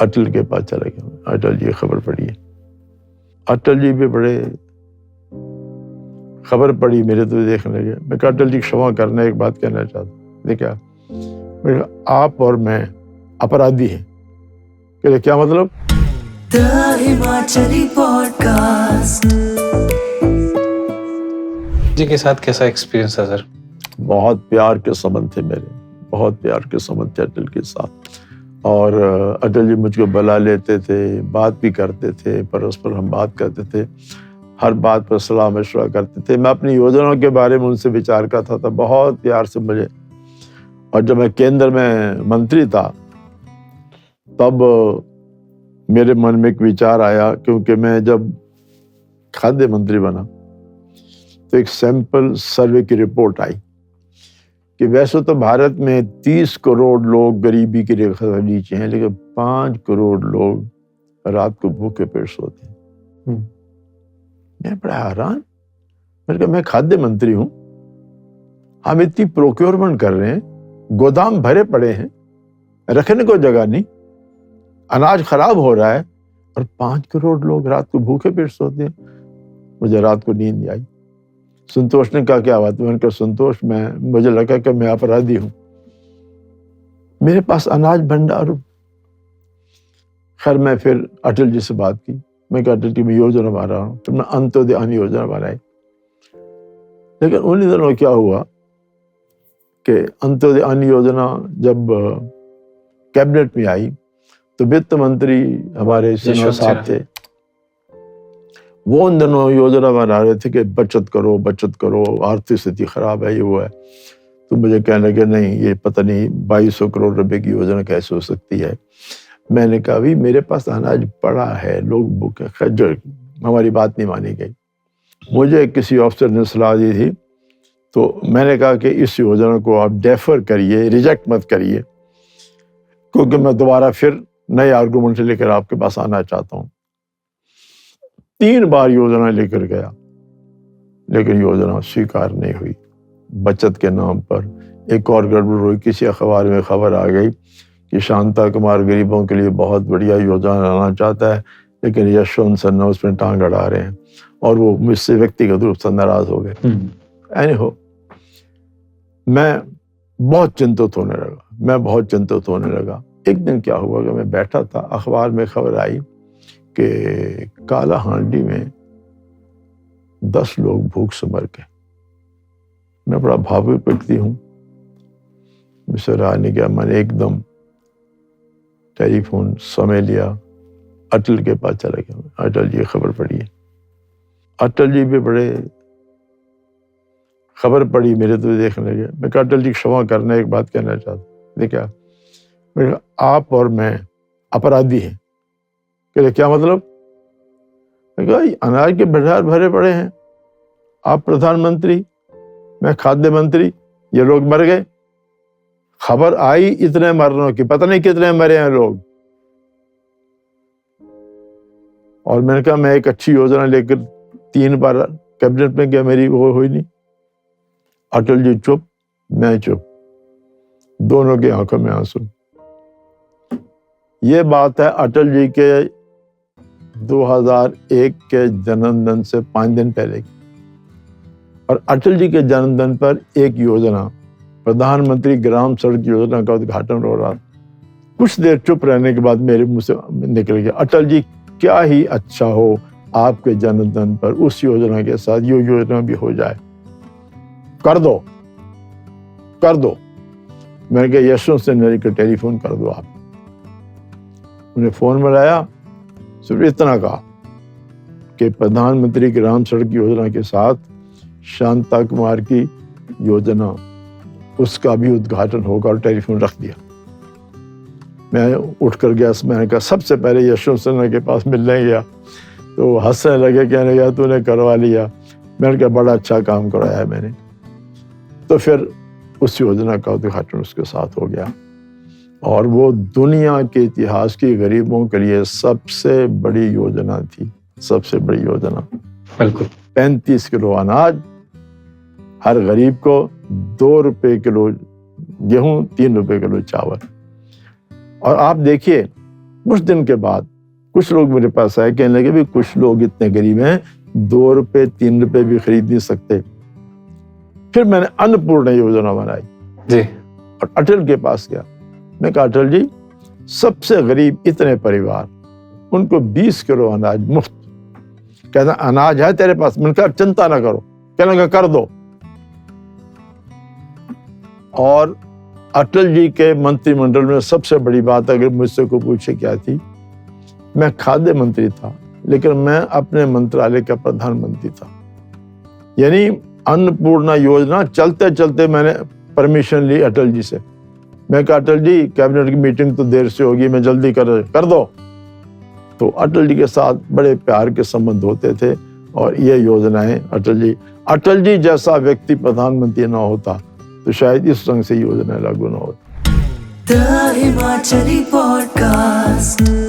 अटल के पास चला गया। अटल जी खबर पड़ी है। अटल जी भी बड़े खबर पड़ी मेरे तो देखने लगे। मैं कहा अटल जी क्षमा करना, एक बात कहना चाहता। देखा आप और मैं अपराधी हैं। कहले क्या मतलब? द हिमाचली पॉडकास्ट जी के साथ कैसा एक्सपीरियंस था सर? बहुत प्यार के संबंध थे मेरे, बहुत प्यार के संबंध थे अटल के साथ। और अटल जी मुझको बुला लेते थे, बात भी करते थे, परस्पर हम बात करते थे, हर बात पर सलाह मशवरा करते थे। मैं अपनी योजनाओं के बारे में उनसे विचार करता था, बहुत प्यार से मुझे। और जब मैं केंद्र में मंत्री था तब मेरे मन में एक विचार आया, क्योंकि मैं जब खाद्य मंत्री बना तो एक सैंपल सर्वे की रिपोर्ट आई कि वैसे तो भारत में 30 करोड़ लोग गरीबी की रेखा से नीचे हैं, लेकिन 5 करोड़ लोग रात को भूखे पेट सोते हैं। मैं बड़ा हैरान। मैंने कहा मैं खाद्य मंत्री हूं, हम इतनी प्रोक्योरमेंट कर रहे हैं, गोदाम भरे पड़े हैं, रखने को जगह नहीं, अनाज खराब हो रहा है, और 5 करोड़ लोग रात को भूखे पेट सोते हैं। मुझे रात को नींद नहीं आई। संतोष ने कहा क्या बात? मैंने कहा संतोष, मुझे लगा कि मैं अपराधी हूं, मेरे पास अनाज भंडार। खैर मैं फिर अटल जी से बात की। मैं कहा अटल जी मैं योजना बना रहा हूं। तो मैं अंत्योदय अन्न योजना बनाई। लेकिन उन्हीं दिनों क्या हुआ कि अंत्योदय अन्न योजना जब कैबिनेट में आई तो वित्त मंत्री हमारे सिन्हा साहब थे, वो उन दिनों योजना बना रहे थे कि बचत करो, बचत करो, आर्थिक स्थिति खराब है, ये वो है। तो मुझे कहने लगे नहीं, ये पता नहीं 2200 करोड़ रुपए की योजना कैसे हो सकती है। मैंने कहा भी मेरे पास अनाज पड़ा है, लोग भूखे। खैर हमारी बात नहीं मानी गई। मुझे किसी अफसर ने सलाह दी थी, तो मैंने कहा कि इस योजना को आप डेफर करिए, रिजेक्ट मत करिए, क्योंकि मैं दोबारा फिर नए आर्गूमेंट लेकर आपके पास आना चाहता हूँ। 3 बार योजना लेकर गया, लेकिन योजना स्वीकार नहीं हुई। बचत के नाम पर एक और गड़बड़ हुई। किसी अखबार में खबर आ गई कि शांता कुमार गरीबों के लिए बहुत बढ़िया योजना लाना चाहता है, लेकिन यशवंत सिन्हा उसमें टांग अड़ा रहे हैं, और वो मुझसे व्यक्तिगत रूप से नाराज हो गए। एनीहो, मैं बहुत चिंतित होने लगा। एक दिन क्या हुआ कि मैं बैठा था, अखबार में खबर आई कि काला हांडी में 10 लोग भूख से मर गए। मैं बड़ा भावुक व्यक्ति हूं, मुझसे रहा नहीं गया। मैंने एकदम टेलीफोन समय लिया, अटल के पास चला गया। अटल जी खबर पड़ी है। अटल जी भी बड़े खबर पड़ी मेरे तो देखने लगे। मैं कहा अटल जी क्षमा करना, एक बात कहना चाहता। देखा आप और मैं अपराधी हैं। कहले क्या मतलब? मैं कहा अनाज के भंडार भरे पड़े हैं, आप प्रधानमंत्री, मैं खाद्य मंत्री, ये लोग मर गए। खबर आई इतने मरनों की, पता नहीं कितने मरे हैं लोग। और मैंने कहा मैं एक अच्छी योजना लेकर 3 बार कैबिनेट में गया, मेरी वो हुई नहीं। अटल जी चुप, मैं चुप, दोनों की आंखों में आंसू। ये बात है अटल जी के 2001 के जन्मदिन से 5 दिन पहले की। और अटल जी के जन्मदिन पर एक योजना, प्रधानमंत्री ग्राम सड़क योजना का उद्घाटन हो रहा। कुछ देर चुप रहने के बाद मेरे मुंह से निकल गया, अटल जी क्या ही अच्छा हो आपके जन्मदिन पर उस योजना के साथ ये योजना भी हो जाए, कर दो। मैंने कहा यशवंत सिन्हा का टेलीफोन कर दो आप। उन्हें फोन मिलाया, सिर्फ इतना कहा कि प्रधानमंत्री ग्राम सड़क योजना के साथ शांता कुमार की योजना, उसका भी उद्घाटन होगा, और टेलीफोन रख दिया। मैं उठकर गया। मैंने कहा सबसे पहले यशवंत सिन्हा के पास मिलने गया, तो हंसने लगे, कहने लगा तूने करवा लिया। मैंने कहा बड़ा अच्छा काम कराया है मैंने। तो फिर उस योजना का उद्घाटन उसके साथ हो गया, और वो दुनिया के इतिहास की गरीबों के लिए सबसे बड़ी योजना थी, सबसे बड़ी योजना। बिल्कुल। 35 किलो अनाज हर गरीब को, 2 रुपए किलो गेहूं, 3 रुपए किलो चावल। और आप देखिए कुछ दिन के बाद कुछ लोग मेरे पास आए, कहने लगे भी कुछ लोग इतने गरीब हैं 2 रुपए 3 रुपए भी खरीद नहीं सकते। फिर मैंने अन्नपूर्णा योजना बनाई जी। और अटल के पास गया। मैं कहा अटल जी, सबसे गरीब इतने परिवार, उनको 20 किलो अनाज मुफ्त। कहना अनाज है तेरे पास? मैंने कहा चिंता ना करो। कहने लगा कर दो। और अटल जी के मंत्रिमंडल में सबसे बड़ी बात अगर मुझसे को पूछे क्या थी, मैं खाद्य मंत्री था लेकिन मैं अपने मंत्रालय का प्रधानमंत्री था। यानी अन्नपूर्णा योजना चलते चलते मैंने परमिशन ली अटल जी से। मैं कहा अटल जी, कैबिनेट की मीटिंग तो देर से होगी, मैं जल्दी कर दो। तो अटल जी के साथ बड़े प्यार के संबंध होते थे और ये योजनाएं अटल जी जैसा व्यक्ति प्रधानमंत्री ना होता तो शायद इस ढंग से योजना लागू ना होती। The Himachali Podcast.